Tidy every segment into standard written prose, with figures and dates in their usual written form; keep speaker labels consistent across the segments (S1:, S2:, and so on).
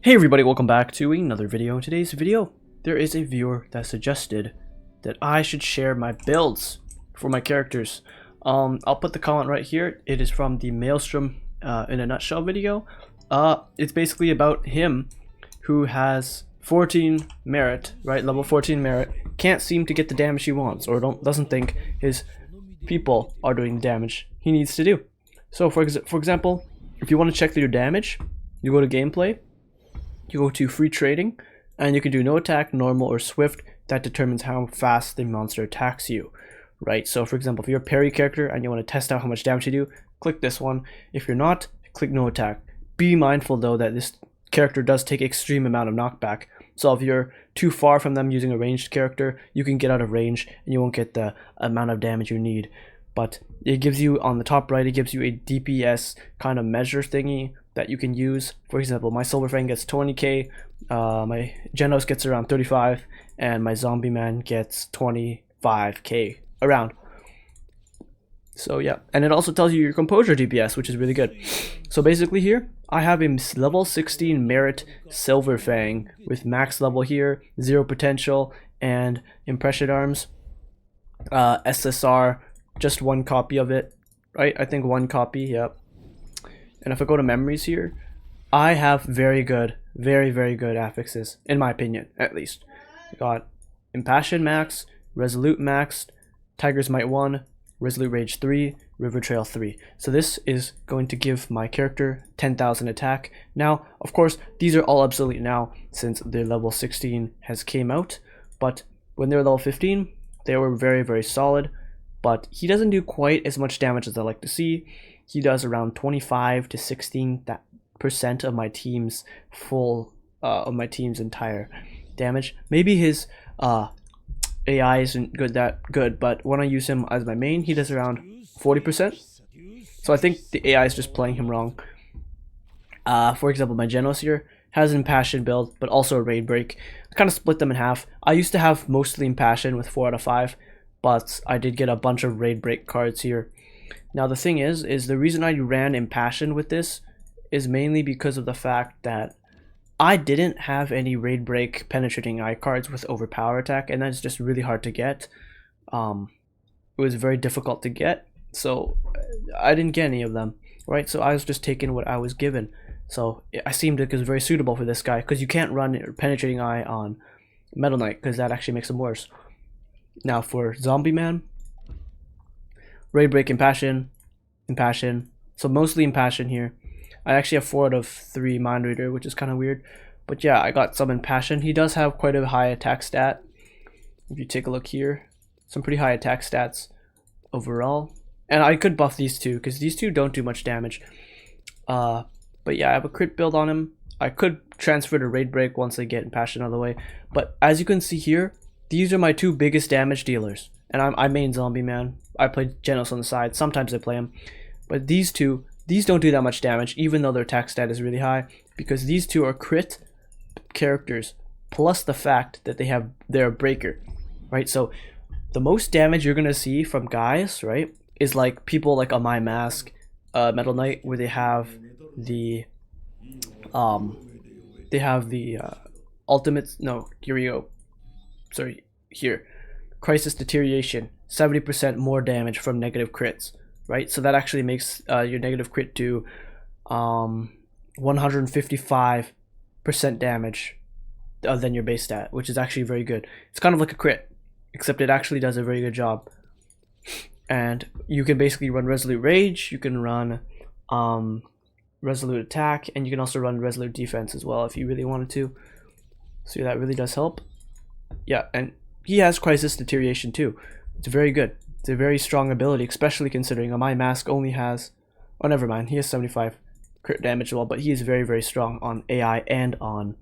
S1: Hey everybody, welcome back to another video. In today's video, there is a viewer that suggested that I should share my builds for my characters. I'll put the comment right here. It is from the Maelstrom in a nutshell video. It's basically about him who has 14 merit, right? Level 14 merit, can't seem to get the damage he wants, or doesn't think his people are doing the damage he needs to do. So for example, if you want to check your damage, you go to gameplay. You go to free trading, and you can do no attack, normal, or swift. That determines how fast the monster attacks you, right? So for example, if you're a parry character and you want to test out how much damage you do, click this one. If you're not, click no attack. Be mindful though that this character does take extreme amount of knockback. So if you're too far from them using a ranged character, you can get out of range and you won't get the amount of damage you need. But it gives you, on the top right, it gives you a DPS kind of measure thingy that you can use. For example, my Silver Fang gets 20k, my Genos gets around 35, and my Zombie Man gets 25k around. So yeah, and it also tells you your composure DPS, which is really good. So basically here, I have a level 16 merit Silver Fang with max level here, 0 potential, and impression arms, SSR, just one copy of it, right? I think one copy, yep. And if I go to memories here, I have very good affixes, in my opinion, at least. I got Impassion max, Resolute maxed, Tiger's Might 1, Resolute Rage 3, River Trail 3. So this is going to give my character 10,000 attack. Now, of course, these are all obsolete now since the level 16 has came out. But when they were level 15, they were very solid. But he doesn't do quite as much damage as I like to see. He does around 25 to 16% of my team's of my team's entire damage. Maybe his AI isn't that good, but when I use him as my main, he does around 40%. So I think the AI is just playing him wrong. For example, my Genos here has an Impassion build, but also a Raid Break. I kind of split them in half. I used to have mostly Impassion with 4 out of 5, but I did get a bunch of Raid Break cards here. Now the thing is the reason I ran Impassion with this is mainly because of the fact that I didn't have any Raid Break penetrating eye cards with overpower attack, and that's just really hard to get. It was very difficult to get, so I didn't get any of them, right? So I was just taking what I was given. So I seemed like it was very suitable for this guy, because you can't run penetrating eye on Metal Knight, because that actually makes him worse. Now for Zombie Man, Raid Break, Impassion, so mostly Impassion here. I actually have 4 out of 3 Mind Reader, which is kind of weird, but yeah, I got some Impassion. He does have quite a high attack stat. If you take a look here, some pretty high attack stats overall, and I could buff these two because these two don't do much damage. But yeah, I have a crit build on him. I could transfer to Raid Break once I get Impassion out of the way, but as you can see here, these are my 2 biggest damage dealers. And I main Zombie Man. I play Genos on the side. Sometimes I play him. But these don't do that much damage, even though their attack stat is really high, because these 2 are crit characters, plus the fact that they're a breaker, right? So the most damage you're gonna see from guys, right, is like people like on My Mask, Metal Knight, where they have the ultimate. No, here we go. Sorry, here. Crisis Deterioration, 70% more damage from negative crits, right? So that actually makes your negative crit do 155% damage than your base stat, which is actually very good. It's kind of like a crit, except it actually does a very good job. And you can basically run Resolute Rage, you can run Resolute Attack, and you can also run Resolute Defense as well if you really wanted to. So that really does help. Yeah, and he has Crisis Deterioration too. It's very good. It's a very strong ability, especially considering My Mask only has... Oh, never mind. He has 75 crit damage as well, but he is very strong on AI and on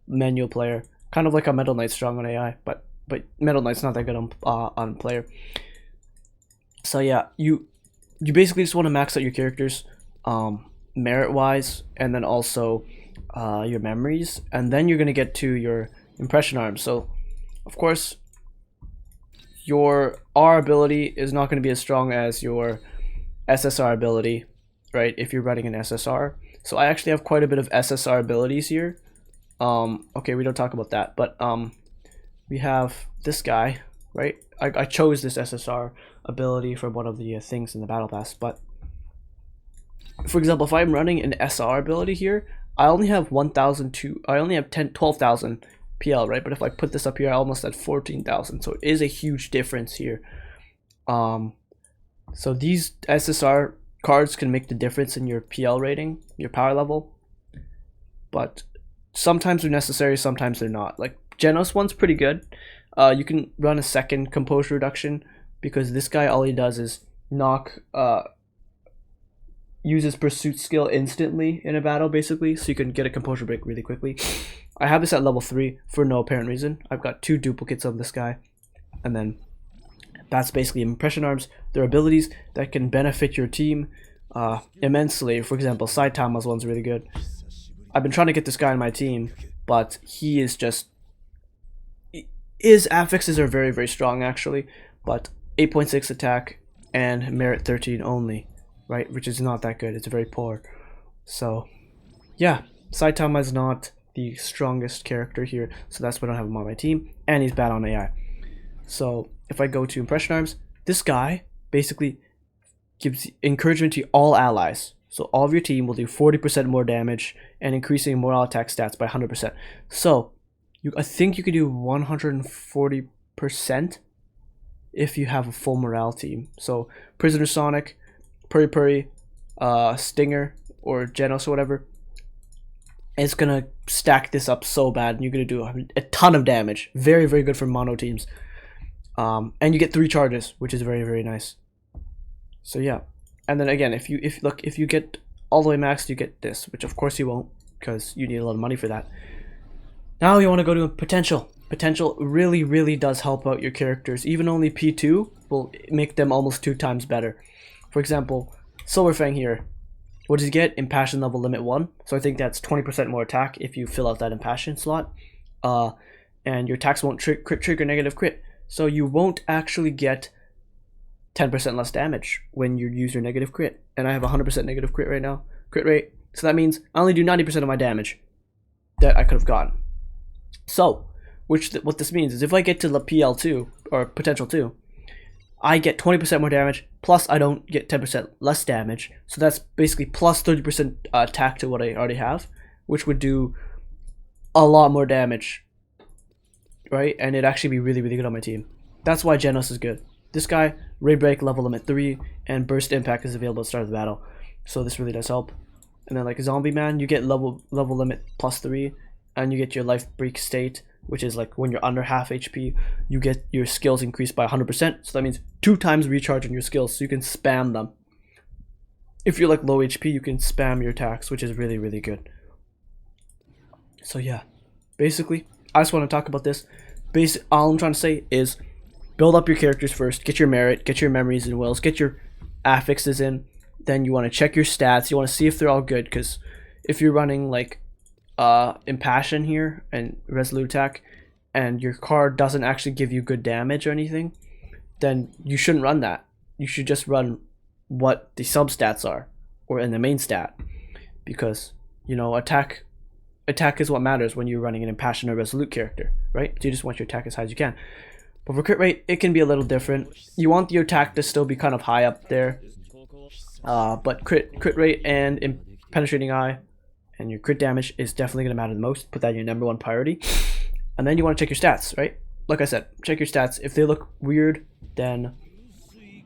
S1: manual player. Kind of like a Metal Knight strong on AI, but Metal Knight's not that good on player. So yeah, you basically just want to max out your characters merit-wise, and then also your memories, and then you're going to get to your impression arms. So of course your R ability is not going to be as strong as your SSR ability, right, if you're running an SSR. So I actually have quite a bit of SSR abilities here. Okay, we don't talk about that, but we have this guy, right? I chose this SSR ability for one of the things in the battle pass, but for example, if I'm running an SR ability here, I only have 1,002. I only have 12,000 PL, right? But if I put this up here, I almost at 14,000. So it is a huge difference here. So these SSR cards can make the difference in your PL rating, your power level. But sometimes they're necessary, sometimes they're not. Like Genos one's pretty good. You can run a second composure reduction because this guy, all he does is knock uses pursuit skill instantly in a battle, basically, so you can get a composure break really quickly. I have this at level 3 for no apparent reason. I've got 2 duplicates of this guy, and then that's basically impression arms. They're abilities that can benefit your team immensely. For example, Saitama's one's really good. I've been trying to get this guy on my team, but he is just... His affixes are very, very strong, actually, but 8.6 attack and merit 13 only, right? Which is not that good. It's very poor. So, yeah, Saitama is not the strongest character here, so that's why I don't have him on my team, and he's bad on AI. So, if I go to Impression Arms, this guy basically gives encouragement to all allies. So all of your team will do 40% more damage and increasing morale attack stats by 100%. So I think you can do 140% if you have a full morale team. So Prisoner Sonic, Puri Puri, Stinger, or Genos or whatever, it's gonna stack this up so bad, and you're gonna do a ton of damage. Very, very good for mono teams. And you get 3 charges, which is very, very nice. So yeah. And then again, if you get all the way maxed, you get this, which of course you won't, because you need a lot of money for that. Now you want to go to potential. Potential really, really does help out your characters. Even only P2 will make them almost 2 times better. For example, Silverfang here. What does he get? Impassion level limit 1. So I think that's 20% more attack if you fill out that impassion slot. And your attacks won't trigger negative crit. So you won't actually get 10% less damage when you use your negative crit. And I have 100% negative crit right now. Crit rate. So that means I only do 90% of my damage that I could have gotten. So, what this means is if I get to the PL2, or potential 2, I get 20% more damage, plus I don't get 10% less damage. So that's basically plus 30% attack to what I already have, which would do a lot more damage, right? And it'd actually be really, really good on my team. That's why Genos is good. This guy, Ray Break level limit 3, and Burst Impact is available at the start of the battle. So this really does help. And then like a Zombie Man, you get level limit plus 3, and you get your Life Break state, which is like when you're under half HP, you get your skills increased by 100%. So that means 2 times recharge on your skills, so you can spam them. If you're like low HP, you can spam your attacks, which is really, really good. So yeah, basically, I just want to talk about this. All I'm trying to say is build up your characters first, get your merit, get your memories and wills, get your affixes in. Then you want to check your stats. You want to see if they're all good, because if you're running like Impassion here and Resolute Attack, and your card doesn't actually give you good damage or anything, then you shouldn't run that. You should just run what the substats are, or in the main stat, because you know attack is what matters when you're running an Impassion or Resolute character, right? So you just want your attack as high as you can. But for crit rate, it can be a little different. You want your attack to still be kind of high up there, but crit rate and penetrating eye and your crit damage is definitely going to matter the most. Put that in your number 1 priority. And then you want to check your stats, right? Like I said, check your stats. If they look weird, then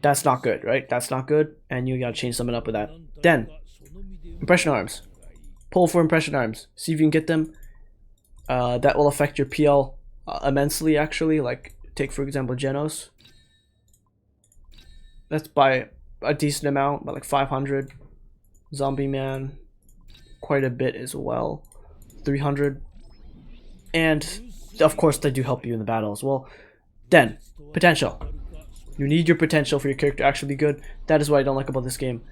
S1: that's not good, right? That's not good, and you got to change something up with that. Then, Impression Arms. Pull for Impression Arms. See if you can get them. That will affect your PL immensely, actually. Like, take for example Genos. That's by a decent amount, by like 500. Zombie Man, quite a bit as well, 300. And of course they do help you in the battle as well. Then potential. You need your potential for your character to actually be good. That is what I don't like about this game.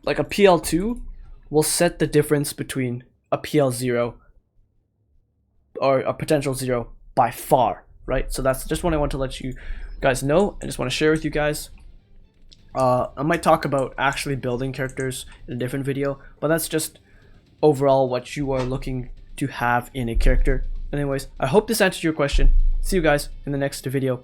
S1: Like a PL2 will set the difference between a PL0 or a potential 0 by far, right? So that's just what I want to let you guys know. I just want to share with you guys. I might talk about actually building characters in a different video, but that's just overall what you are looking to have in a character. Anyways, I hope this answered your question. See you guys in the next video.